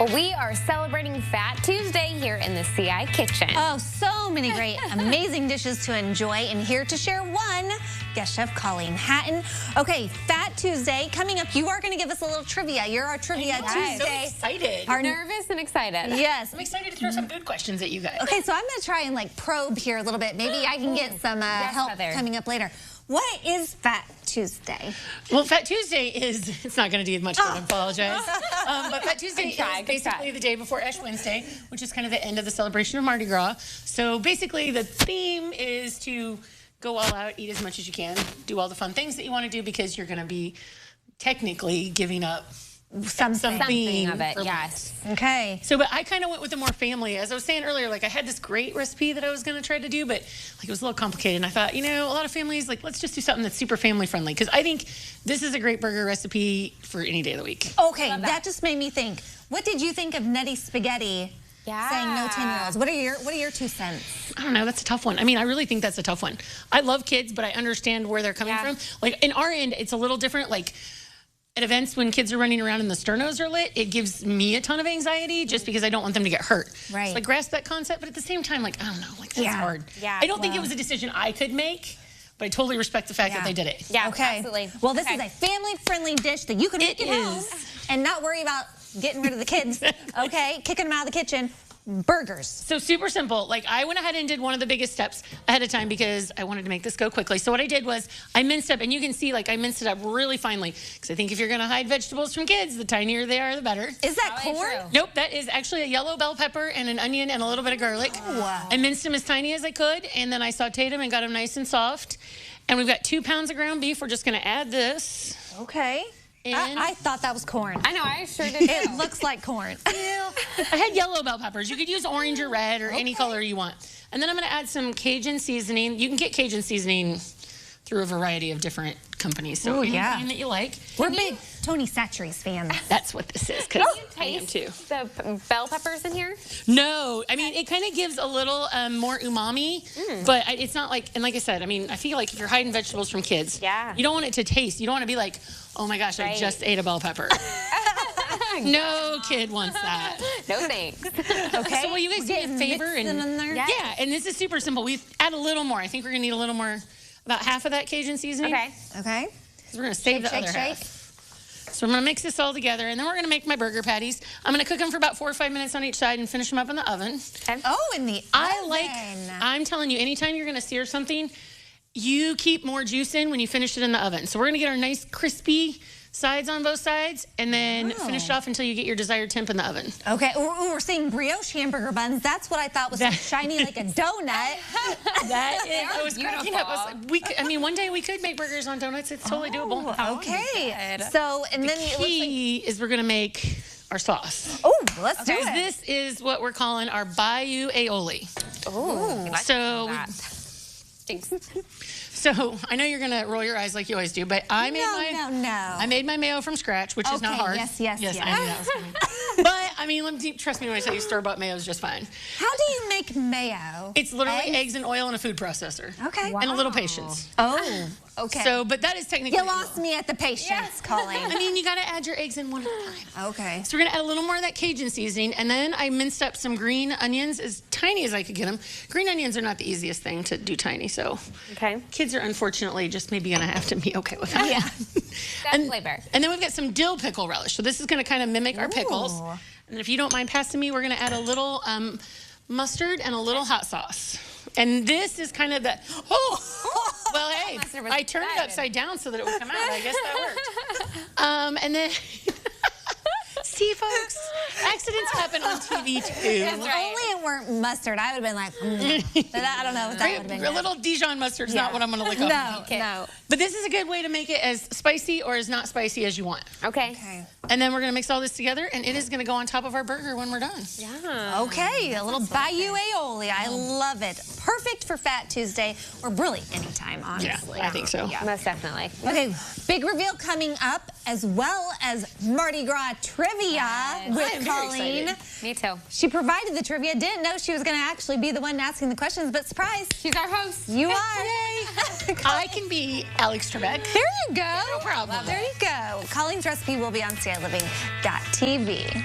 Well, we are celebrating Fat Tuesday here in the CI kitchen. Oh, so many great, amazing dishes to enjoy, and here to share one, guest chef Colleen Hatton. Okay, Fat Tuesday coming up. You are going to give us a little trivia. You're our Trivia Tuesday. So excited. Nervous and excited. Yes. I'm excited to throw some good questions at you guys. Okay, so I'm going to try and probe here a little bit. Maybe I can get some help Heather. coming up later. What is Fat Tuesday? Well, Fat Tuesday is, it's not going to do much good, I apologize. But Fat Tuesday is basically the day before Ash Wednesday, which is kind of the end of the celebration of Mardi Gras. So basically the theme is to go all out, eat as much as you can, do all the fun things that you want to do because you're going to be technically giving up something of it, yes. Okay. So, but I kind of went with the more family. As I was saying earlier, like I had this great recipe that I was going to try to do, but like it was a little complicated. And I thought, you know, a lot of families, like, let's just do something that's super family friendly. Because I think this is a great burger recipe for any day of the week. Okay, that just made me think. What did you think of Nutty Spaghetti? Yeah. Saying no 10-year-olds. What are your 2 cents? I don't know. That's a tough one. I mean, I really think that's a tough one. I love kids, but I understand where they're coming from. Like in our end, it's a little different. Like at events when kids are running around and the sternos are lit, it gives me a ton of anxiety just because I don't want them to get hurt. Right. So I grasp that concept, but at the same time, like, I don't know, like that's hard. Yeah. I don't think it was a decision I could make, but I totally respect the fact that they did it. Yeah, okay. Absolutely. Well, this is a family-friendly dish that you can make at home and not worry about getting rid of the kids. Okay, kicking them out of the kitchen. Burgers. So super simple. Like I went ahead and did one of the biggest steps ahead of time because I wanted to make this go quickly. So what I did was I minced up, and you can see like I minced it up really finely because I think if you're going to hide vegetables from kids, the tinier they are, the better. Is that corn? Nope, that is actually a yellow bell pepper and an onion and a little bit of garlic. Oh, wow. I minced them as tiny as I could, and then I sauteed them and got them nice and soft. And we've got 2 pounds of ground beef. We're just going to add this. Okay. I thought that was corn. I know, I sure did too. It looks like corn. I had yellow bell peppers. You could use orange or red or any color you want. And then I'm going to add some Cajun seasoning. You can get Cajun seasoning through a variety of different companies. So anything that you like. We're big Tony Chachere's fans. That's what this is. Can you taste the bell peppers in here? No, I mean, it kind of gives a little more umami, but it's not like, and like I said, I mean, I feel like if you're hiding vegetables from kids, you don't want it to taste. You don't want to be like, oh my gosh, I just ate a bell pepper. No kid wants that. No thanks. Okay. So will you guys do me a favor? Yeah, and this is super simple. We add a little more. I think we're going to need a little more, about half of that Cajun seasoning. Okay. We're going to save the other half. So I'm going to mix this all together, and then we're going to make my burger patties. I'm going to cook them for about 4 or 5 minutes on each side and finish them up in the oven. Oh, in the oven. I'm telling you, anytime you're going to sear something, you keep more juice in when you finish it in the oven. So we're going to get our nice crispy sides on both sides, and then finish it off until you get your desired temp in the oven. Okay, we're seeing brioche hamburger buns. That's what I thought was so shiny like a donut. That is, I was cracking up. I was like, I mean, one day we could make burgers on donuts. It's totally doable. Okay. So, and then the key is we're gonna make our sauce. Oh, let's do it. This is what we're calling our Bayou Aioli. Oh, so. So I know you're gonna roll your eyes like you always do, but I made my mayo from scratch, which is not hard. Yes. I knew that was coming. But I mean, trust me when I tell you, store-bought mayo is just fine. How do you make mayo? It's literally eggs and oil in a food processor. Okay. And a little patience. Oh. Okay. So, but that is technically. You lost me at the patience, Colleen. I mean, you got to add your eggs in one at a time. Okay. So we're going to add a little more of that Cajun seasoning, and then I minced up some green onions, as tiny as I could get them. Green onions are not the easiest thing to do tiny, so kids are unfortunately just maybe going to have to be okay with that. Yeah. That's flavor. And then we've got some dill pickle relish. So this is going to kind of mimic our pickles. And if you don't mind passing me, we're going to add a little mustard and a little hot sauce. And this is kind of the, well, hey, I turned it upside down so that it would come out. I guess that worked. And then, see, folks, accidents happen on TV, too. If only it weren't mustard, I would have been like, I don't know if that would have been good. A little Dijon mustard is not what I'm going to lick off. No. But this is a good way to make it as spicy or as not spicy as you want. Okay. And then we're going to mix all this together, and it is going to go on top of our burger when we're done. Yeah. Okay, a little Bayou Aioli. I love it. Perfect for Fat Tuesday, or really anytime, honestly. Yeah, I think so. Yeah. Most definitely. Okay, big reveal coming up, as well as Mardi Gras trivia with Colleen. Me too. She provided the trivia. Didn't know she was going to actually be the one asking the questions, but surprise. She's our host. You are. I can be Alex Trebek. There you go. No problem. There you go. Colleen's recipe will be on CILiving.tv.